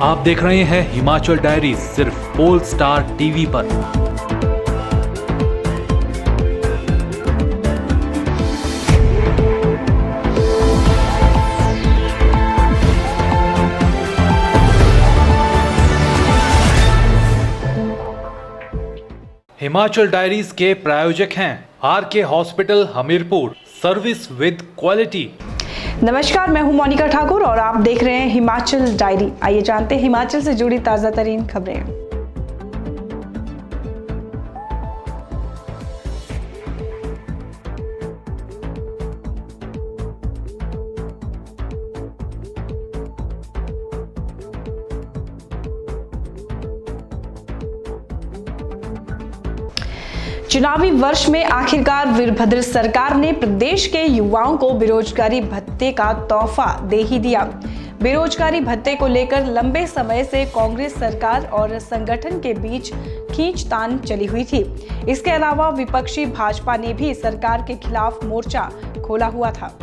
आप देख रहे हैं हिमाचल डायरीज सिर्फ पोल स्टार टीवी पर। हिमाचल डायरीज के प्रायोजक हैं RK hospital Hamirpur, service with quality. नमस्कार, मैं हूं मोनिका ठाकुर और आप देख रहे हैं हिमाचल डायरी। आइए जानते हैं हिमाचल से जुड़ी ताजा तरीन खबरें। चुनावी वर्ष में आखिरकार वीरभद्र सरकार ने प्रदेश के युवाओं को बेरोजगारी भत्ते का तोहफा दे ही दिया। बेरोजगारी भत्ते को लेकर लंबे समय से कांग्रेस सरकार और संगठन के बीच खींचतान चली हुई थी। इसके अलावा विपक्षी भाजपा ने भी सरकार के खिलाफ मोर्चा खोला हुआ था।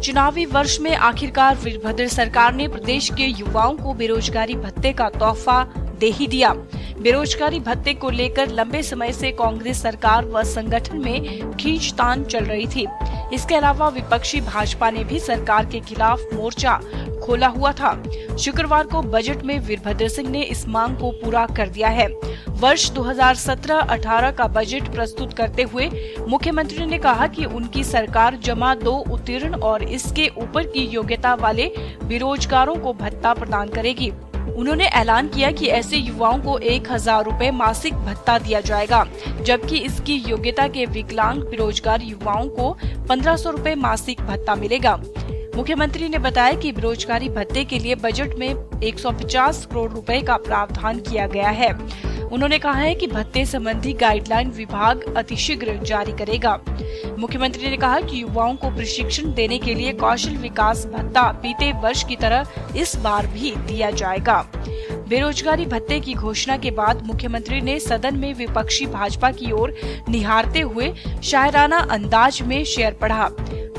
चुनावी वर्ष में आखिरकार वीरभद्र सरकार ने प्रदेश के युवाओं को बेरोजगारी भत्ते का तोहफा दे ही दिया। बेरोजगारी भत्ते को लेकर लंबे समय से कांग्रेस सरकार व संगठन में खींचतान चल रही थी। इसके अलावा विपक्षी भाजपा ने भी सरकार के खिलाफ मोर्चा खोला हुआ था। शुक्रवार को बजट में वीरभद्र सिंह ने इस मांग को पूरा कर दिया है। वर्ष 2017-18 का बजट प्रस्तुत करते हुए मुख्यमंत्री ने कहा कि उनकी सरकार जमा 2 उत्तीर्ण और इसके ऊपर की योग्यता वाले बेरोजगारों को भत्ता प्रदान करेगी। उन्होंने ऐलान किया कि ऐसे युवाओं को 1000 रुपए मासिक भत्ता दिया जाएगा, जबकि इसकी योग्यता के विकलांग बेरोजगार युवाओं को 1500 रुपए मासिक भत्ता मिलेगा। मुख्यमंत्री ने बताया कि बेरोजगारी भत्ते के लिए बजट में 150 करोड़ रुपए का प्रावधान किया गया है। उन्होंने कहा है कि भत्ते संबंधी गाइडलाइन विभाग अतिशीघ्र जारी करेगा। मुख्यमंत्री ने कहा कि युवाओं को प्रशिक्षण देने के लिए कौशल विकास भत्ता बीते वर्ष की तरह इस बार भी दिया जाएगा। बेरोजगारी भत्ते की घोषणा के बाद मुख्यमंत्री ने सदन में विपक्षी भाजपा की ओर निहारते हुए शायराना अंदाज में शेर पढ़ा।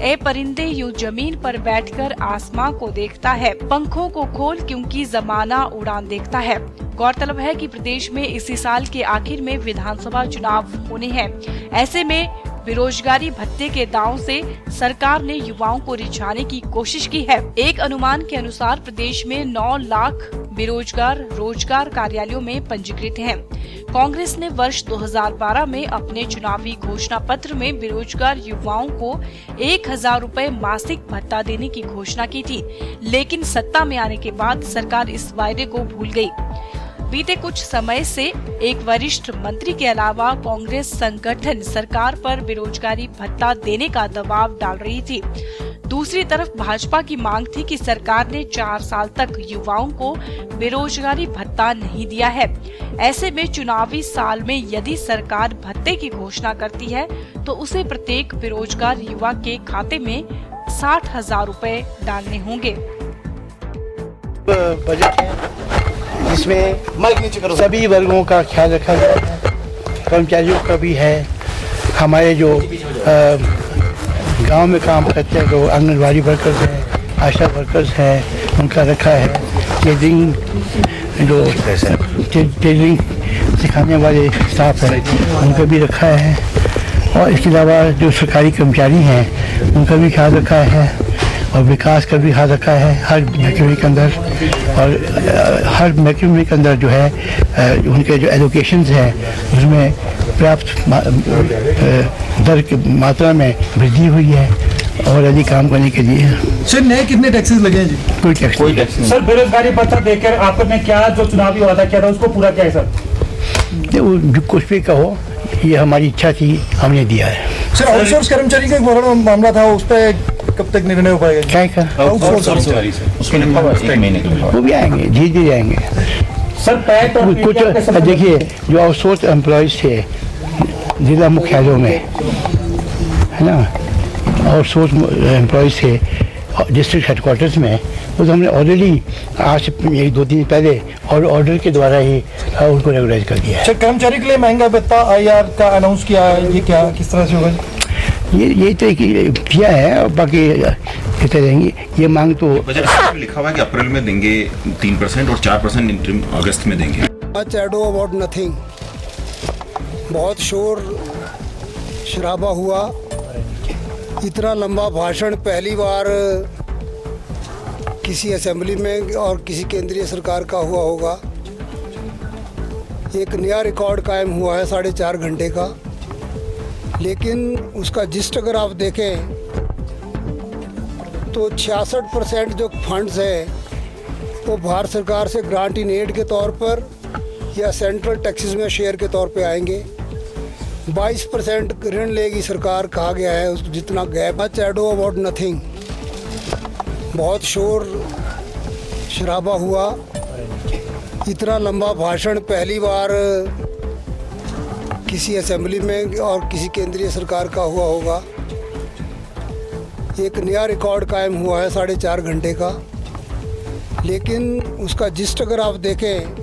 ए परिंदे यूं जमीन पर बैठकर आसमां को देखता है, पंखों को खोल क्योंकि जमाना उड़ान देखता है। गौरतलब है कि प्रदेश में इसी साल के आखिर में विधानसभा चुनाव होने हैं। ऐसे में बेरोजगारी भत्ते के दांव से सरकार ने युवाओं को रिझाने की कोशिश की है। एक अनुमान के अनुसार प्रदेश में 9 लाख बेरोजगार रोजगार कार्यालयों में पंजीकृत हैं। कांग्रेस ने वर्ष 2012 में अपने चुनावी घोषणा पत्र में बेरोजगार युवाओं को 1000 रुपए मासिक भत्ता देने की घोषणा की थी, लेकिन सत्ता में आने के बाद सरकार इस वायदे को भूल गई। बीते कुछ समय से एक वरिष्ठ मंत्री के अलावा कांग्रेस संगठन सरकार पर बेरोजगारी भत्ता देने का दबाव डाल रही थी। दूसरी तरफ भाजपा की मांग थी कि सरकार ने 4 साल तक युवाओं को बेरोजगारी भत्ता नहीं दिया है। ऐसे में चुनावी साल में यदि सरकार भत्ते की घोषणा करती है तो उसे प्रत्येक बेरोजगार युवा के खाते में 60,000 रुपए डालने होंगे। बजट है जिसमें सभी वर्गों का ख्याल रखा गया है, कर्मचारियों का भी है। हमारे जो गांव में काम करते हैं, जो आंगनबाड़ी वर्कर्स हैं, आशा वर्कर्स हैं, उनका रखा है। ट्रेनिंग सिखाने वाले स्टाफ हैं, उनका भी रखा है। और इसके अलावा जो सरकारी कर्मचारी हैं उनका भी ख्याल रखा है और विकास का भी ख्याल रखा है। हर महकमे के अंदर और हर महकमे के अंदर जो है उनके जो एलोकेशंस हैं उसमें पर्याप्त दर की मात्रा में वृद्धि हुई है और अधिक काम करने के लिए। सर, नए कितने टैक्सेस लगे हैं जी? कोई टैक्स नहीं। सर, बेरोजगारी भत्ता देकर आपने क्या जो चुनावी वादा किया था उसको पूरा किया है सर? जो कुछ भी कहो, ये हमारी इच्छा थी, हमने दिया है। सर, आउटसोर्स कर्मचारी का एक बड़ा मामला था, उस पर कब तक निर्णय हो पाएगा? क्या वो भी आएंगे, धीरे आएंगे। सर, कुछ देखिए, जो आउटसोर्स एम्प्लॉयज थे जिला मुख्यालयों में, है ना, आउटसोर्स एम्प्लॉयज थे डिस्ट्रिक्ट हेडक्वार्टर्स में, वो तो हमने ऑलरेडी आज से 1-2 दिन पहले और ऑर्डर के द्वारा ही उनको रेगुलाइज कर दिया है। सर, कर्मचारी के लिए महंगा भत्ता IR का अनाउंस किया है, ये क्या किस तरह से होगा? ये तो किया है, और बाकी देते रहेंगे। ये मांग तो बजट में लिखा हुआ है कि अप्रैल में देंगे 3% और 4% इंटरिम अगस्त में देंगे। एडो अबाउट नथिंग, बहुत शोर शराबा हुआ। इतना लंबा भाषण पहली बार किसी असेंबली में और किसी केंद्रीय सरकार का हुआ होगा। एक नया रिकॉर्ड कायम हुआ है 4.5 घंटे का, लेकिन उसका जिस्ट अगर आप देखें तो 66% जो फंड्स हैं वो भारत सरकार से ग्रांट इन एड के तौर पर या सेंट्रल टैक्सेस में शेयर के तौर पे आएंगे। 22% ऋण लेगी सरकार कहा गया है, उसको जितना गैप है। एडो अबाउट नथिंग, बहुत शोर शराबा हुआ। इतना लंबा भाषण पहली बार किसी असेंबली में और किसी केंद्रीय सरकार का हुआ होगा। एक नया रिकॉर्ड कायम हुआ है 4.5 घंटे का, लेकिन उसका जिस्ट अगर आप देखें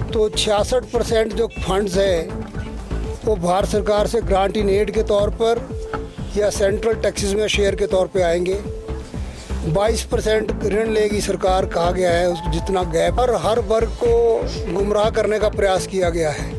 तो 66% जो फंड्स हैं वो भारत सरकार से ग्रांट इन एड के तौर पर या सेंट्रल टैक्सेस में शेयर के तौर पे आएंगे। 22% ऋण लेगी सरकार कहा गया है, उसको जितना गैप और हर वर्ग को गुमराह करने का प्रयास किया गया है।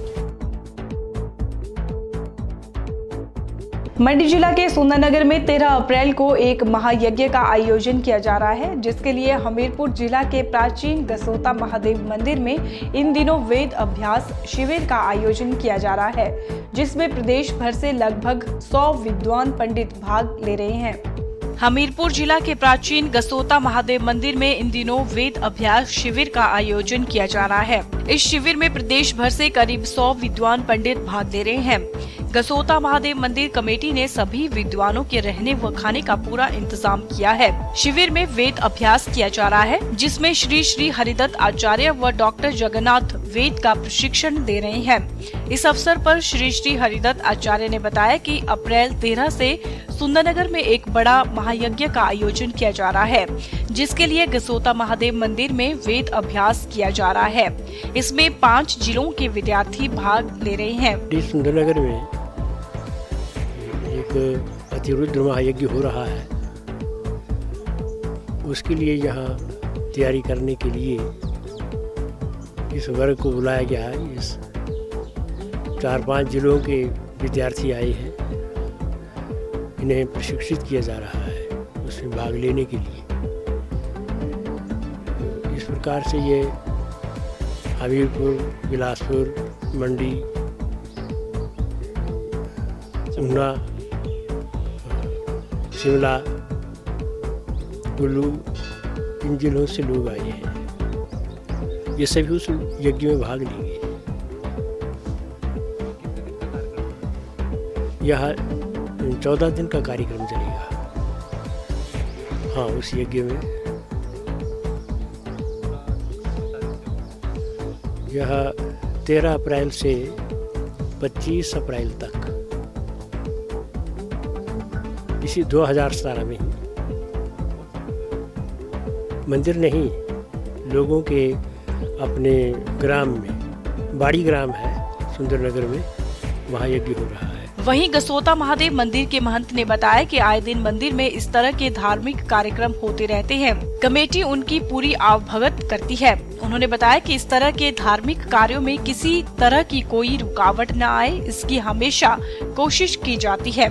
मंडी जिला के सुंदरनगर में 13 अप्रैल को एक महायज्ञ का आयोजन किया जा रहा है, जिसके लिए हमीरपुर जिला के प्राचीन गसोता महादेव मंदिर में इन दिनों वेद अभ्यास शिविर का आयोजन किया जा रहा है, जिसमें प्रदेश भर से लगभग 100 विद्वान पंडित भाग ले रहे हैं। हमीरपुर जिला के प्राचीन गसोता महादेव मंदिर में इन दिनों वेद अभ्यास शिविर का आयोजन किया जा रहा है। इस शिविर में प्रदेश भर से करीब 100 विद्वान पंडित भाग ले रहे हैं। गसोता महादेव मंदिर कमेटी ने सभी विद्वानों के रहने व खाने का पूरा इंतजाम किया है। शिविर में वेद अभ्यास किया जा रहा है, जिसमें श्री श्री हरिदत्त आचार्य व डॉक्टर जगन्नाथ वेद का प्रशिक्षण दे रहे हैं। इस अवसर पर श्री श्री हरिदत्त आचार्य ने बताया कि अप्रैल 13 से सुंदरनगर में एक बड़ा महायज्ञ का आयोजन किया जा रहा है, जिसके लिए गसोता महादेव मंदिर में वेद अभ्यास किया जा रहा है। इसमें 5 जिलों के विद्यार्थी भाग ले रहे हैं। सुंदरनगर में एक अतिरुद्र महायज्ञ हो रहा है, उसके लिए यहाँ तैयारी करने के लिए इस वर्ग को बुलाया गया है। इस 4-5 जिलों के विद्यार्थी आए हैं, इन्हें प्रशिक्षित किया जा रहा है उसमें भाग लेने के लिए। इस प्रकार से ये हमीरपुर, बिलासपुर, मंडी, ऊना, शिमला, कुल्लू, इन जिलों से लोग आए हैं। ये सभी उस यज्ञ में भाग लेंगे। यह 14 दिन का कार्यक्रम चलेगा। हाँ, उस यज्ञ में यह 13 अप्रैल से 25 अप्रैल तक, इसी 2017 में ही मंदिर नहीं, लोगों के अपने ग्राम में, बाड़ी ग्राम है सुंदरनगर में, वहाँ यज्ञ हो रहा है। वहीं गसोता महादेव मंदिर के महंत ने बताया कि आए दिन मंदिर में इस तरह के धार्मिक कार्यक्रम होते रहते हैं। कमेटी उनकी पूरी आवभगत करती है। उन्होंने बताया कि इस तरह के धार्मिक कार्यों में किसी तरह की कोई रुकावट न आए, इसकी हमेशा कोशिश की जाती है।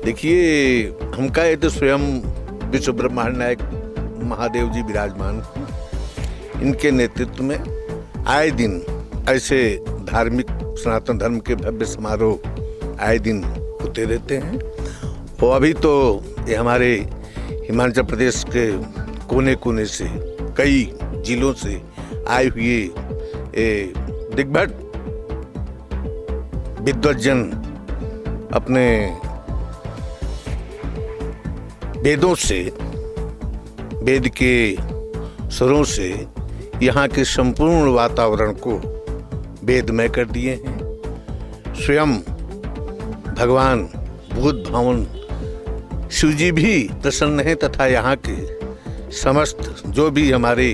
देखिए, हम कहे तो स्वयं विश्व ब्रह्मांड नायक महादेव जी विराजमान, इनके नेतृत्व में आए दिन ऐसे धार्मिक सनातन धर्म के भव्य समारोह आए दिन होते रहते हैं। और अभी तो ये हमारे हिमाचल प्रदेश के कोने कोने से, कई जिलों से आए हुए दिग्गज विद्वज्जन अपने वेदों से, वेद के स्वरों से यहाँ के संपूर्ण वातावरण को वेदमय कर दिए हैं। स्वयं भगवान भूत भावन शिव जी भी प्रसन्न हैं तथा यहाँ के समस्त जो भी हमारे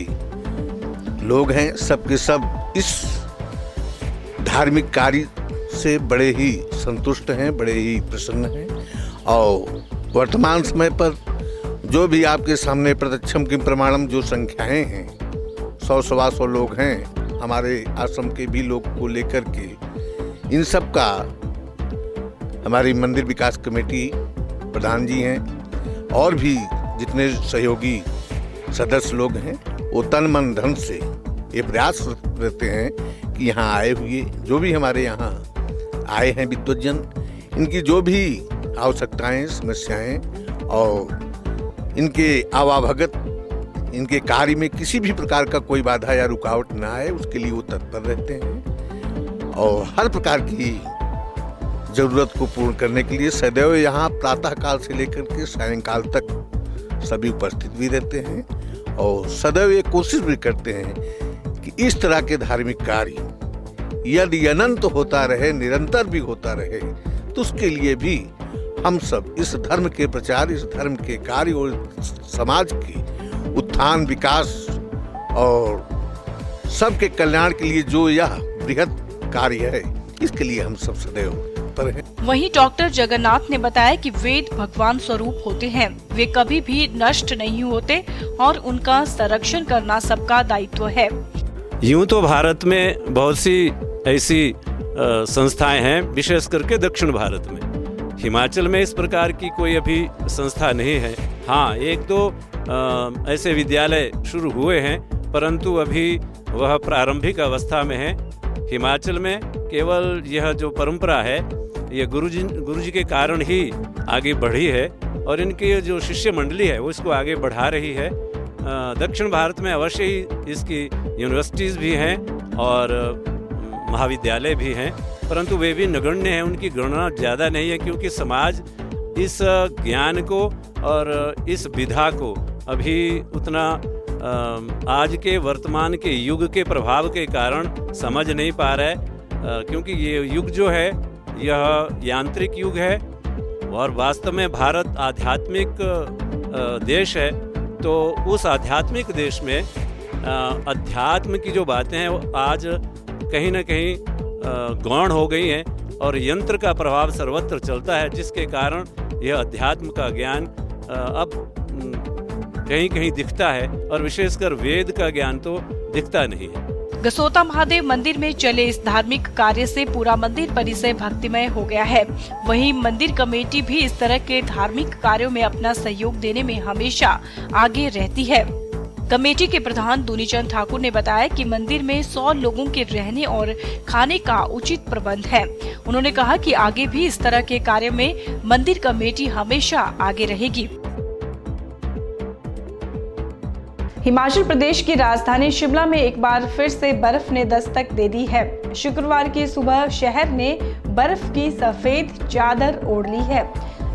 लोग हैं, सब के सब इस धार्मिक कार्य से बड़े ही संतुष्ट हैं, बड़े ही प्रसन्न हैं। और वर्तमान समय पर जो भी आपके सामने प्रत्यक्षम की प्रमाणम जो संख्याएं हैं, 100-125 लोग हैं हमारे आश्रम के भी लोग को लेकर के, इन सब का हमारी मंदिर विकास कमेटी प्रधान जी हैं और भी जितने सहयोगी सदस्य लोग हैं, वो तन मन धन से ये प्रयास रहते हैं कि यहाँ आए हुए जो भी हमारे यहाँ आए हैं विद्वज्जन, इनकी जो भी आवश्यकताएं, समस्याएं और इनके आवाभगत, इनके कार्य में किसी भी प्रकार का कोई बाधा या रुकावट ना आए, उसके लिए वो तत्पर रहते हैं और हर प्रकार की जरूरत को पूर्ण करने के लिए सदैव यहाँ प्रातः काल से लेकर के सायंकाल तक सभी उपस्थित भी रहते हैं और सदैव ये कोशिश भी करते हैं कि इस तरह के धार्मिक कार्य यदि अनंत होता रहे, निरंतर भी होता रहे, तो उसके लिए भी हम सब इस धर्म के प्रचार, इस धर्म के कार्य और समाज के उत्थान, विकास और सबके कल्याण के लिए जो यह बृहद कार्य है, इसके लिए हम सब सदैव तत्पर हैं। वहीं डॉक्टर जगन्नाथ ने बताया कि वेद भगवान स्वरूप होते हैं, वे कभी भी नष्ट नहीं होते और उनका संरक्षण करना सबका दायित्व है। यूं तो भारत में बहुत सी ऐसी संस्थाएं हैं, विशेष करके दक्षिण भारत में। हिमाचल में इस प्रकार की कोई अभी संस्था नहीं है। हाँ, एक दो ऐसे विद्यालय शुरू हुए हैं, परंतु अभी वह प्रारंभिक अवस्था में है। हिमाचल में केवल यह जो परंपरा है, यह गुरुजी के कारण ही आगे बढ़ी है और इनकी जो शिष्य मंडली है वो इसको आगे बढ़ा रही है। दक्षिण भारत में अवश्य ही इसकी यूनिवर्सिटीज़ भी हैं और महाविद्यालय भी हैं, परंतु वे भी नगण्य हैं, उनकी गणना ज़्यादा नहीं है, क्योंकि समाज इस ज्ञान को और इस विधा को अभी उतना आज के वर्तमान के युग के प्रभाव के कारण समझ नहीं पा रहा है, क्योंकि ये युग जो है यह यांत्रिक युग है और वास्तव में भारत आध्यात्मिक देश है। तो उस आध्यात्मिक देश में अध्यात्म की जो बातें हैं वो आज कहीं ना कहीं गौण हो गई हैं और यंत्र का प्रभाव सर्वत्र चलता है, जिसके कारण यह अध्यात्म का ज्ञान अब कहीं कहीं दिखता है और विशेषकर वेद का ज्ञान तो दिखता नहीं है। गसोता महादेव मंदिर में चले इस धार्मिक कार्य से पूरा मंदिर परिसर भक्तिमय हो गया है। वहीं मंदिर कमेटी भी इस तरह के धार्मिक कार्यों में अपना सहयोग देने में हमेशा आगे रहती है। कमेटी के प्रधान दुनीचंद ठाकुर ने बताया कि मंदिर में 100 लोगों के रहने और खाने का उचित प्रबंध है। उन्होंने कहा कि आगे भी इस तरह के कार्य में मंदिर कमेटी हमेशा आगे रहेगी। हिमाचल प्रदेश की राजधानी शिमला में एक बार फिर से बर्फ ने दस्तक दे दी है। शुक्रवार की सुबह शहर ने बर्फ की सफेद चादर ओढ़ ली है।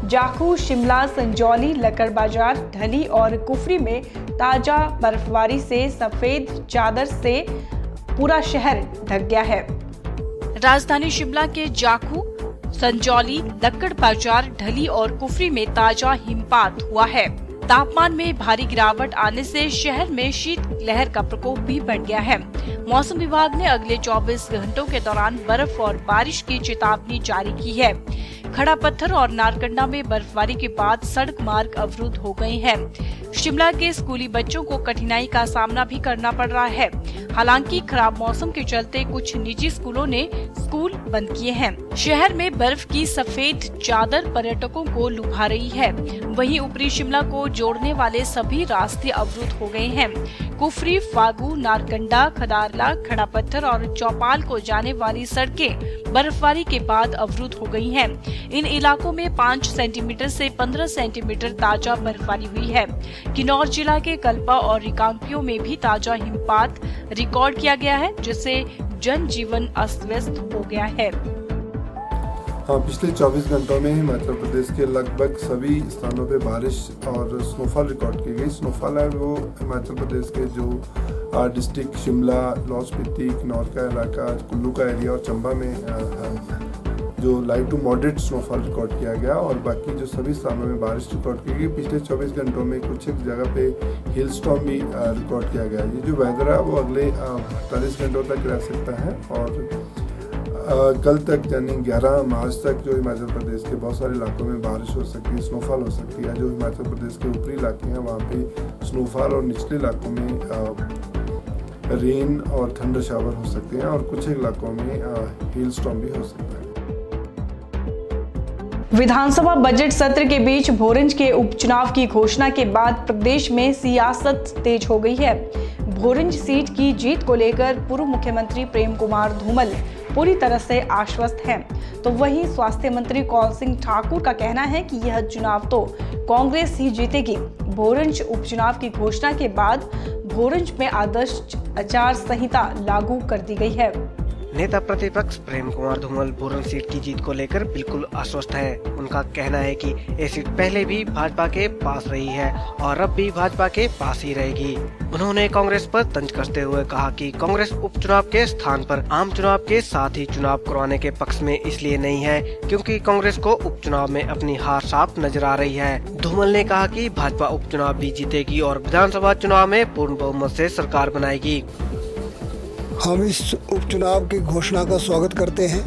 जाखू, शिमला, संजौली, लक्कड़ बाजार, ढली और कुफरी में ताजा बर्फबारी से सफेद चादर से पूरा शहर ढक गया है। राजधानी शिमला के जाखू, संजौली, लक्कड़ बाजार, ढली और कुफरी में ताजा हिमपात हुआ है। तापमान में भारी गिरावट आने से शहर में शीत लहर का प्रकोप भी बढ़ गया है। मौसम विभाग ने अगले 24 घंटों के दौरान बर्फ और बारिश की चेतावनी जारी की है। खड़ा पत्थर और नारकंडा में बर्फबारी के बाद सड़क मार्ग अवरुद्ध हो गए हैं। शिमला के स्कूली बच्चों को कठिनाई का सामना भी करना पड़ रहा है। हालांकि खराब मौसम के चलते कुछ निजी स्कूलों ने स्कूल बंद किए हैं। शहर में बर्फ की सफेद चादर पर्यटकों को लुभा रही है। वहीं ऊपरी शिमला को जोड़ने वाले सभी रास्ते अवरुद्ध हो गए हैं। कुफरी, फागू, नारकंडा, खदारला, खड़ा पत्थर और चौपाल को जाने वाली सड़कें बर्फबारी के बाद अवरुद्ध हो गई हैं। इन इलाकों में 5 सेंटीमीटर से 15 सेंटीमीटर ताजा बर्फबारी हुई है। किन्नौर जिला के कल्पा और रिकांगपिओ में भी ताजा हिमपात रिकॉर्ड किया गया है, जिससे जनजीवन अस्त व्यस्त हो गया है। हाँ, पिछले 24 घंटों में हिमाचल प्रदेश के लगभग सभी स्थानों पे बारिश और स्नोफॉल रिकॉर्ड की गई। स्नोफॉल है वो हिमाचल प्रदेश के जो डिस्ट्रिक्ट शिमला, लाहौल स्पीति, किन्नौर का इलाका, कुल्लू का एरिया और चंबा में जो light to moderate snowfall record किया गया और बाकी जो सभी स्थानों में बारिश रिकॉर्ड की गई। पिछले 24 घंटों में कुछ एक जगह पे हिल स्टॉर्म भी रिकॉर्ड किया गया। ये जो वेदर है वो अगले 48 घंटों तक रह सकता है और कल तक यानी 11 मार्च तक जो हिमाचल प्रदेश के बहुत सारे इलाकों में बारिश हो सकती है, स्नोफॉल हो सकती है। जो हिमाचल प्रदेश के ऊपरी इलाके हैं वहाँ पे स्नोफॉल और निचले इलाकों में रेन और थंडर शावर हो सकते हैं और कुछ इलाकों में हेल स्टॉर्म भी हो सकता है। विधानसभा बजट सत्र के बीच भोरंज के उपचुनाव की घोषणा के बाद प्रदेश में सियासत तेज हो गई है। भोरंज सीट की जीत को लेकर पूर्व मुख्यमंत्री प्रेम कुमार धूमल पूरी तरह से आश्वस्त हैं। तो वहीं स्वास्थ्य मंत्री कौल सिंह ठाकुर का कहना है कि यह चुनाव तो कांग्रेस ही जीतेगी। भोरंज उपचुनाव की घोषणा के बाद भोरंज में आदर्श आचार संहिता लागू कर दी गई है। नेता प्रतिपक्ष प्रेम कुमार धूमल भोरंज सीट की जीत को लेकर बिल्कुल आश्वस्त है। उनका कहना है कि ये सीट पहले भी भाजपा के पास रही है और अब भी भाजपा के पास ही रहेगी। उन्होंने कांग्रेस पर तंज कसते हुए कहा कि कांग्रेस उपचुनाव के स्थान पर आम चुनाव के साथ ही चुनाव करवाने के पक्ष में इसलिए नहीं है क्योंकि कांग्रेस को उपचुनाव में अपनी हार साफ नजर आ रही है। धूमल ने कहा कि भाजपा उपचुनाव भी जीतेगी और विधानसभा चुनाव में पूर्ण बहुमत से सरकार बनाएगी। हम इस उपचुनाव की घोषणा का स्वागत करते हैं।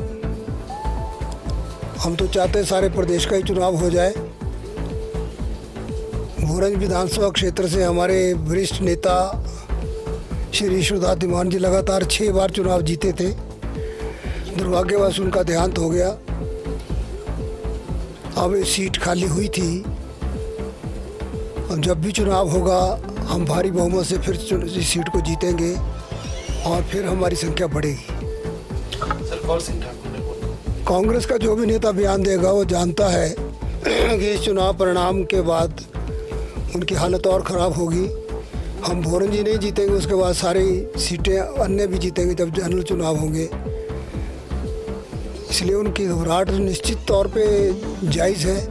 हम तो चाहते हैं सारे प्रदेश का ही चुनाव हो जाए। भोरंज विधानसभा क्षेत्र से हमारे वरिष्ठ नेता श्री ईश्वरदास धीमान जी लगातार 6 बार चुनाव जीते थे। दुर्भाग्यवश उनका देहांत हो गया। अब ये सीट खाली हुई थी। अब जब भी चुनाव होगा हम भारी बहुमत से फिर इस सीट को जीतेंगे और फिर हमारी संख्या बढ़ेगी। सर, कौल सिंह ठाकुर ने बोला कांग्रेस का जो भी नेता बयान देगा वो जानता है कि इस चुनाव परिणाम के बाद उनकी हालत और ख़राब होगी। हम भोरंज ही नहीं जीतेंगे, उसके बाद सारी सीटें अन्य भी जीतेंगे जब जनरल चुनाव होंगे। इसलिए उनकी घबराहट निश्चित तौर पे जायज़ है।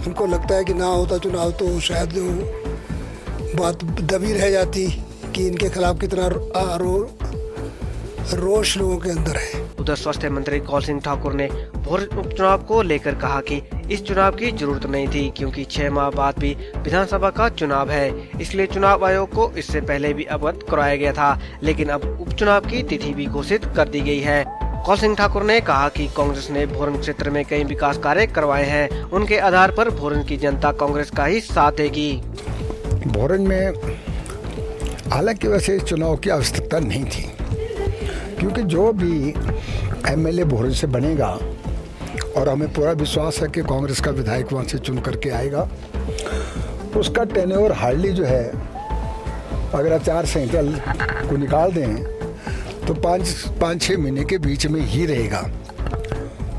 उनको लगता है कि ना होता चुनाव तो शायद वो बात दबी रह जाती कि इनके खिलाफ कितना रोष लोगों के अंदर है। उधर स्वास्थ्य मंत्री कौल सिंह ठाकुर ने भोरंज उपचुनाव को लेकर कहा कि इस चुनाव की जरूरत नहीं थी क्योंकि 6 माह बाद भी विधानसभा का चुनाव है, इसलिए चुनाव आयोग को इससे पहले भी अवगत कराया गया था, लेकिन अब उपचुनाव की तिथि भी घोषित कर दी गई है। कौल सिंह ठाकुर ने कहा कि कांग्रेस ने भोरंज क्षेत्र में कई विकास कार्य करवाए हैं, उनके आधार पर भोरंज की जनता कांग्रेस का ही साथ देगी। भोरंज में हालांकि वैसे इस चुनाव की आवश्यकता नहीं थी क्योंकि जो भी एमएलए भोरंज से बनेगा और हमें पूरा विश्वास है कि कांग्रेस का विधायक वहाँ से चुन करके आएगा, उसका टेन्योर हार्डली जो है अगर आचार संहिता को निकाल दें तो 5-6 महीने के बीच में ही रहेगा।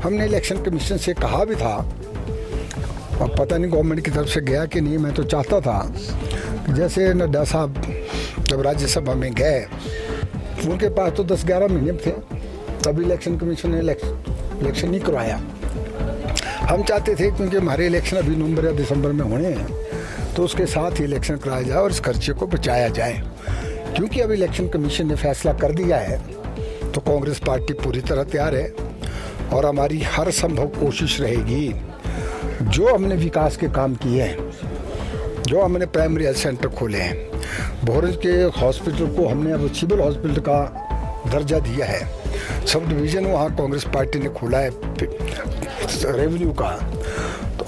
हमने इलेक्शन कमीशन से कहा भी था और पता नहीं गवर्नमेंट की तरफ से गया कि नहीं। मैं तो चाहता था कि जैसे नड्डा साहब जब राज्यसभा में गए उनके पास तो 10-11 महीने थे, तभी इलेक्शन कमीशन ने इलेक्शन नहीं करवाया। हम चाहते थे क्योंकि हमारे इलेक्शन अभी नवंबर या दिसंबर में होने हैं तो उसके साथ ही इलेक्शन कराया जाए और इस खर्चे को बचाया जाए। क्योंकि अब इलेक्शन कमीशन ने फैसला कर दिया है तो कांग्रेस पार्टी पूरी तरह तैयार है और हमारी हर संभव कोशिश रहेगी। जो हमने विकास के काम किए हैं, जो हमने प्राइमरी हेल्थ सेंटर खोले हैं, भोरंज के हॉस्पिटल को हमने अब सिविल हॉस्पिटल का दर्जा दिया है, सब डिवीज़न वहाँ कांग्रेस पार्टी ने खोला है रेवेन्यू का,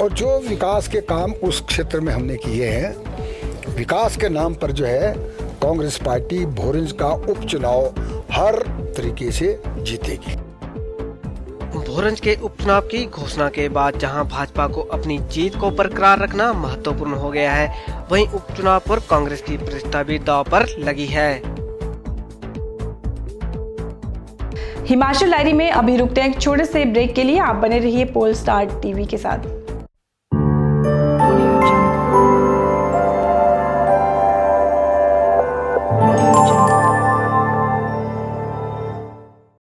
और जो विकास के काम उस क्षेत्र में हमने किए हैं, विकास के नाम पर जो है कांग्रेस पार्टी भोरंज का उपचुनाव हर तरीके से जीतेगी। भोरंज के उपचुनाव की घोषणा के बाद जहां भाजपा को अपनी जीत को बरकरार रखना महत्वपूर्ण हो गया है, वहीं उपचुनाव पर कांग्रेस की प्रतिष्ठा भी दांव पर लगी है। हिमाचल डायरी में अभी रुकते हैं एक छोटे से ब्रेक के लिए। आप बने रहिए पोल स्टार टीवी के साथ।